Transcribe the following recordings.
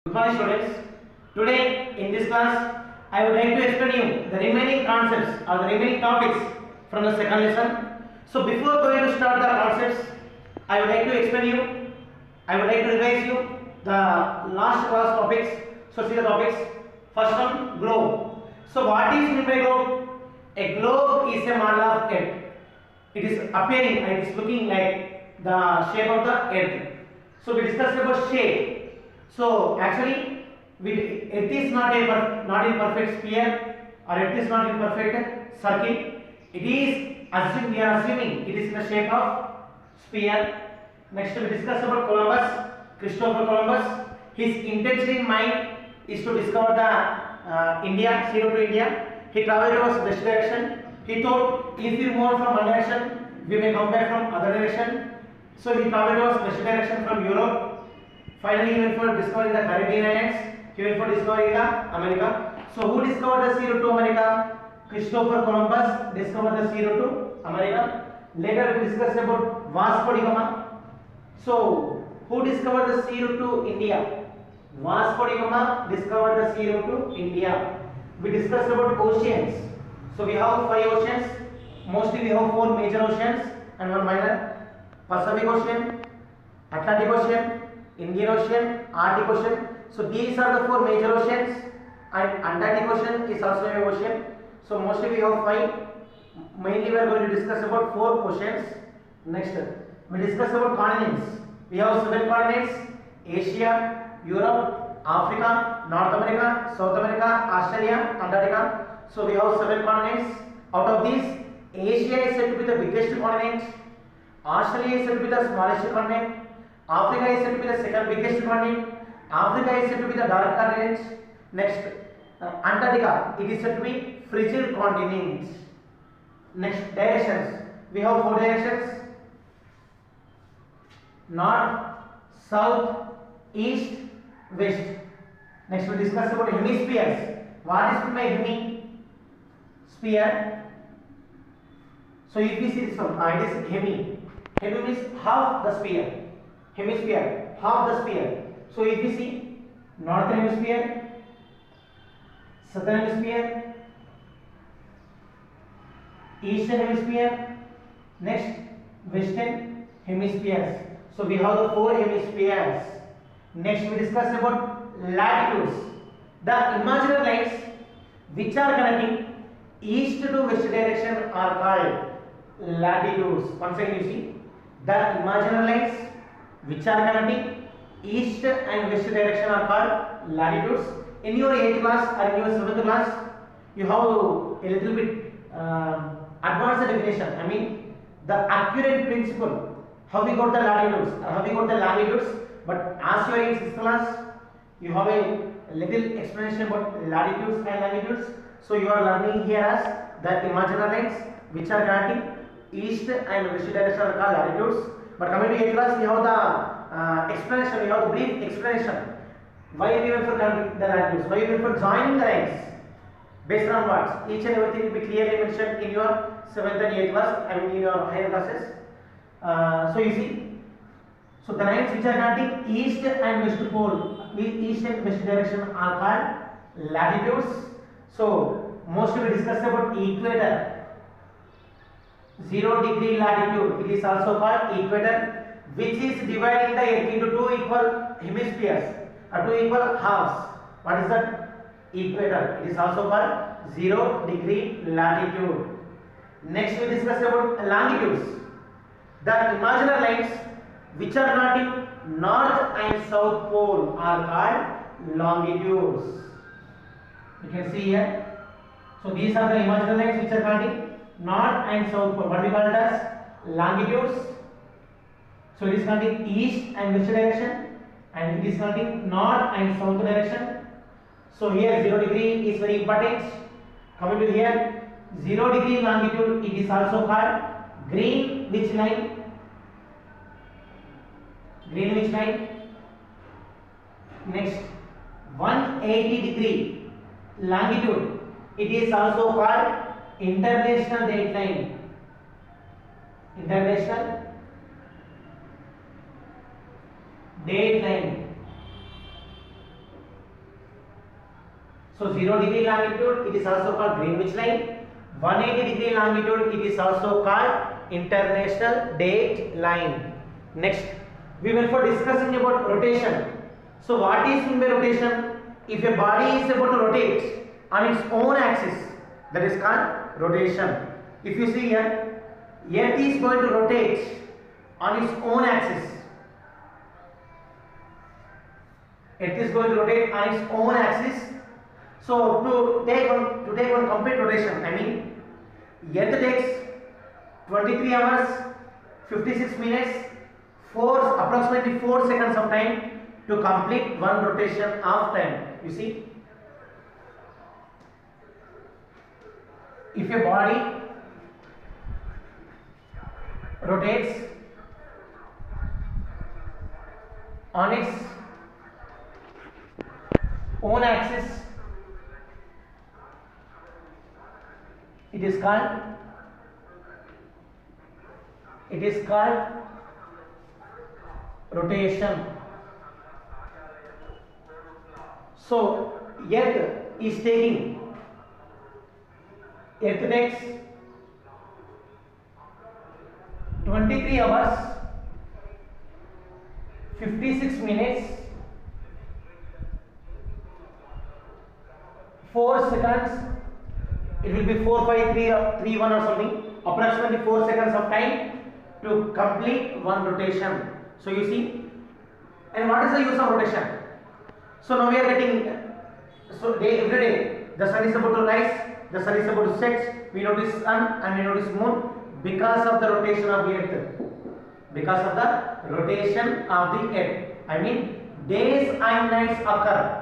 Good morning students. Today in this class I would like to explain you the remaining concepts or the remaining topics from the second lesson. So before going to start the concepts, I would like to explain you, I would like to revise you the last class topics. So see the topics. First one, globe. So what is meant by globe? A globe is a model of earth. It is appearing and it is looking like the shape of the earth. So we discussed about shape. So actually, Earth is not in perfect sphere or Earth is not in perfect circle. It is we are assuming it is in the shape of sphere. Next we discuss about Columbus, Christopher Columbus. His intention in mind is to discover the India, sea route to India. He traveled towards west direction. He thought if we move from one direction, we may come back from other direction. So he traveled towards west direction from Europe. Finally, he went for discovering the Caribbean islands. He went for discovering the America. So, who discovered the sea route to America? Christopher Columbus discovered the sea route to America. Later, we discussed about Vasco da Gama. So, who discovered the sea route to India? Vasco da Gama discovered the sea route to India. We discussed about oceans. So, we have 5 oceans. Mostly, we have 4 major oceans and 1 minor. Pacific Ocean, Atlantic Ocean, Indian Ocean, Arctic Ocean. So these are the 4 major oceans, and Antarctic Ocean is also an ocean. So mostly we have 5. Mainly we are going to discuss about 4 oceans. Next we discuss about continents. We have 7 continents: Asia, Europe, Africa, North America, South America, Australia, Antarctica. So we have 7 continents. Out of these, Asia is said to be the biggest continent. Australia is said to be the smallest continent. Africa is said to be the second biggest continent. Africa is said to be the dark continent. Next, Antarctica, it is said to be frigid continent. Next, directions. We have 4 directions: north, south, east, west. Next, we discuss about hemispheres. What is meant by hemisphere? So if we see this one, it is hemi. Hemi means half the sphere. Hemisphere, half the sphere. So if we see northern hemisphere, southern hemisphere, eastern hemisphere, next western hemispheres. So we have the 4 hemispheres. Next we discuss about latitudes. The imaginary lines which are connecting east to west direction are called latitudes. Once again you see the imaginary lines which are connecting east and west direction are called latitudes. In your 8th class or in your 7th class, you have a little bit advanced definition. I mean the accurate principle, how we got the latitudes or how we got the longitudes. But as you are in 6th class, you have a little explanation about latitudes and longitudes. So you are learning here as the imaginary lines which are connecting east and west direction are called latitudes. But coming to 8th class, we have the explanation, we have the brief explanation. Why we went for the latitudes, why we went for joining the lines. Based on what? Each and everything will be clearly mentioned in your 7th and 8th class, I mean in your higher classes. So you see, so the lines which are connecting east and west pole, east and west direction are called latitudes. So mostly we discussed about equator. 0 degree latitude, it is also called equator, which is dividing the earth into 2 equal hemispheres or 2 equal halves. What is that? Equator. It is also called 0 degree latitude. Next we discuss about longitudes. The imaginary lines which are not in north and south pole are called longitudes. You can see here. So these are the imaginary lines which are connecting north and south pole. What we call it as longitudes. So it is connecting east and west direction, and it is connecting north and south direction. So here 0 degree is very important. Coming to here, 0 degree longitude, it is also called Greenwich line. Greenwich line. Next, 180 degree longitude, it is also called International Date Line. International Date Line. So 0 degree longitude, it is also called Greenwich line. 180 degree longitude, it is also called International Date line. Next, we will for discussing about rotation. So what is mean by rotation? If a body is about to rotate on its own axis, that is called rotation. If you see here, Earth is going to rotate on its own axis. Earth is going to rotate on its own axis. So to take one complete rotation, I mean, Earth takes 23 hours, 56 minutes, approximately 4 seconds of time to complete one rotation of time. You see, if a body rotates on its own axis, it is called rotation. So Earth takes 23 hours, 56 minutes, 4 seconds. It will be 4, 5, 3, 3, 1 or something. Approximately 4 seconds of time to complete one rotation. So you see, and what is the use of rotation? So now we are getting, so every day the sun is about to rise, the sun is about to set. We notice sun and we notice moon because of the rotation of the earth. Because of the rotation of the earth. I mean, days and nights occur.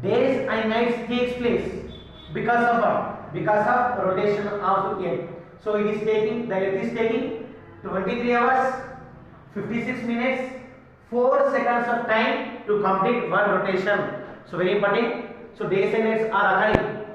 Days and nights takes place because of what? Because of rotation of the earth. So it is taking, the earth is taking 23 hours, 56 minutes, 4 seconds of time to complete one rotation. So very important. So days and nights are occurring.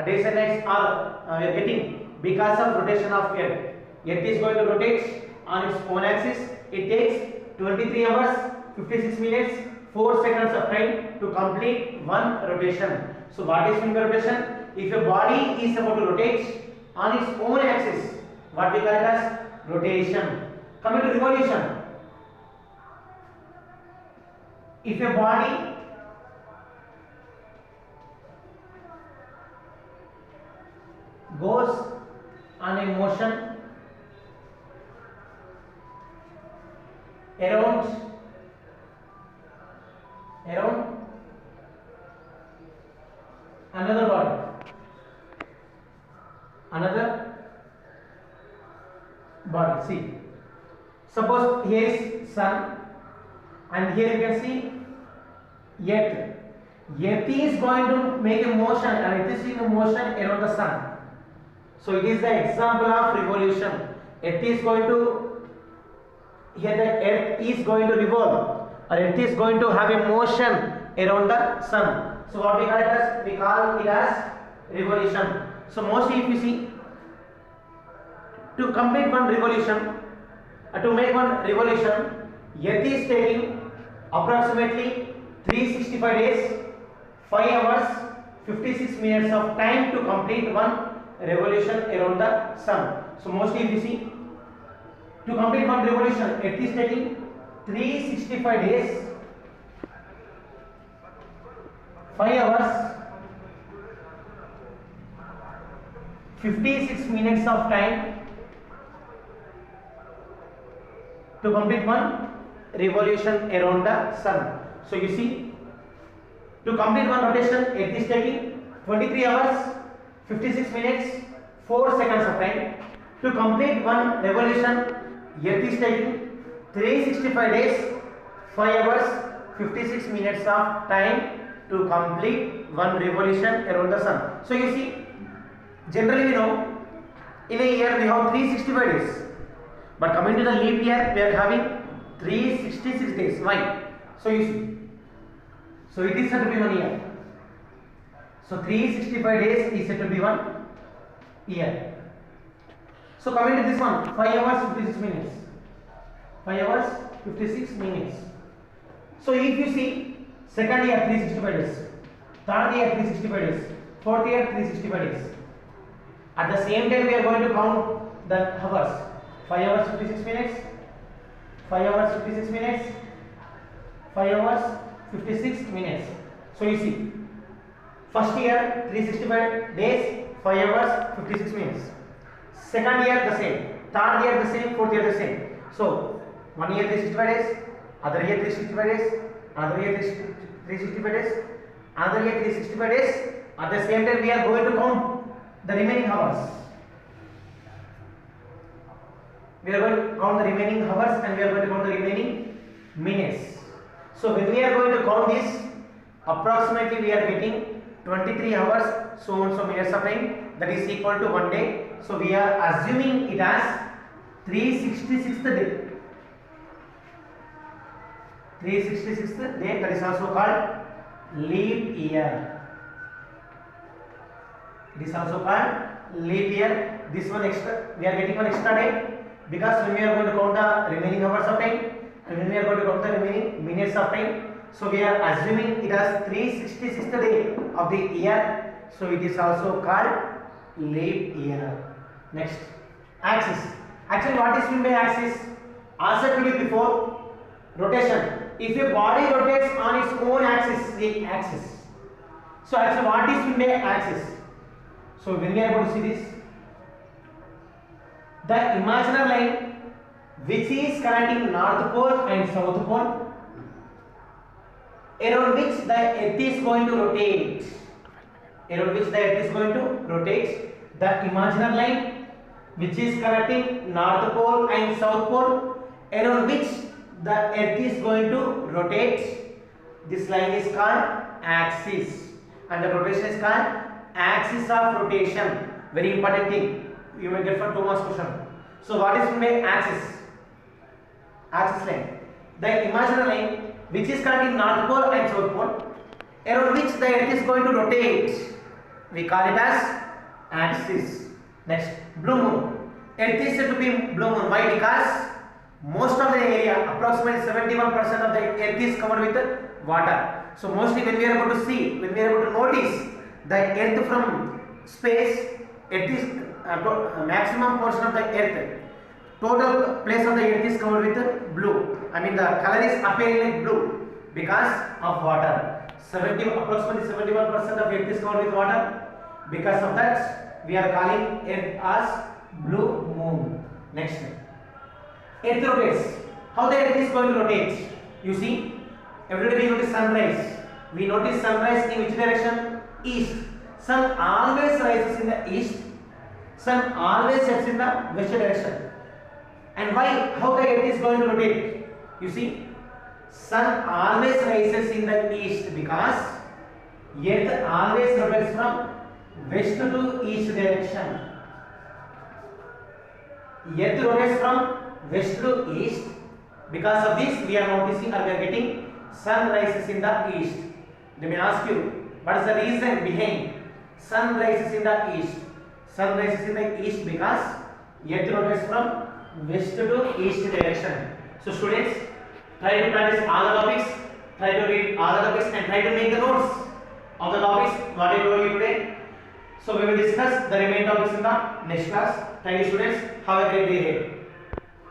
Days and nights are we are getting because of rotation of earth. Earth is going to rotate on its own axis. It takes 23 hours, 56 minutes, 4 seconds of time to complete one rotation. So what is mean by rotation? If a body is about to rotate on its own axis, what we call it as rotation. Coming to revolution. If a body goes on a motion around another body, see, suppose here is sun and here you can see earth. Earth is going to make a motion and it is in a motion around the sun. So it is the example of revolution. Earth is going to, here the earth is going to revolve, or earth is going to have a motion around the sun. So what we call it as? We call it as revolution. So mostly if you see, to complete one revolution, to make one revolution, earth is taking approximately 365 days, 5 hours, 56 minutes of time to complete one revolution around the sun. So mostly if you see, to complete one revolution, earth is taking 365 days, 5 hours, 56 minutes of time to complete one revolution around the sun. So you see, to complete one rotation, earth is taking 23 hours, 56 minutes, 4 seconds of time. To complete one revolution, earth is taking 365 days, 5 hours, 56 minutes of time to complete one revolution around the sun. So you see, generally we know, in a year we have 365 days. But coming to the leap year, we are having 366 days. Why? So you see, so it is said to be 1 year. So 365 days is said to be 1 year. So coming to this one, 5 hours 56 minutes. 5 hours 56 minutes. So if you see, second year 365 days. Third year 365 days. Fourth year 365 days. At the same time we are going to count the hours. 5 hours 56 minutes. 5 hours 56 minutes. 5 hours 56 minutes. So you see, first year 365 days, 5 hours 56 minutes. Second year the same. Third year the same. Fourth year the same. So 1 year 365 days. Other year 365 days. Another year 365 days. Another year 365 days. At the same time we are going to count the remaining hours. We are going to count the remaining hours and we are going to count the remaining minutes. So when we are going to count this, approximately we are getting 23 hours so and so minutes of time, that is equal to 1 day. So we are assuming it as 366th day. 366th day, that is also called leap year. It is also called leap year. This one extra, we are getting one extra day because when we are going to count the remaining hours of time and when we are going to count the remaining minutes of time, so we are assuming it as 366th day of the year. So it is also called leap year. Next, axis. Actually, what is meant by axis? As I told you before, rotation. If a body rotates on its own axis, the axis. So actually, what is meant by axis? So when we are going to see this, the imaginary line which is connecting North Pole and South Pole, around which the earth is going to rotate. Around which the earth is going to rotate. The imaginary line which is connecting North Pole and South Pole, around which the earth is going to rotate. This line is called axis and the rotation is called axis of rotation. Very important thing you may get for 2 marks question. So what is meant by axis? Axis line, the imaginary line which is connecting North Pole and South Pole, around which the earth is going to rotate. We call it as axis. Next, blue moon. Earth is said to be blue moon. Why? Because most of the area, approximately 71% of the earth is covered with water. So mostly when we are able to see, when we are able to notice the earth from space, it is maximum portion of the earth, total place of the earth is covered with blue. I mean the color is appearing like blue because of water. Approximately 71% of earth is covered with water. Because of that, we are calling earth as blue moon. Next, earth rotates. How the earth is going to rotate? You see, every day we notice sunrise. We notice sunrise in which direction? East. Sun always rises in the east. Sun always sets in the west direction. And why? How the earth is going to rotate? You see, sun always rises in the east because earth always rotates from west to east direction. Earth rotates from west to east. Because of this, we are noticing or we are getting sun rises in the east. They may ask you, what is the reason behind sun rises in the east? Sun rises in the east because earth rotates from west to east direction. So students, try to practice all the topics, try to read all the topics and try to make the notes of the topics what I told you today. So we will discuss the remaining topics in the next class. Thank you students. Have a great day ahead.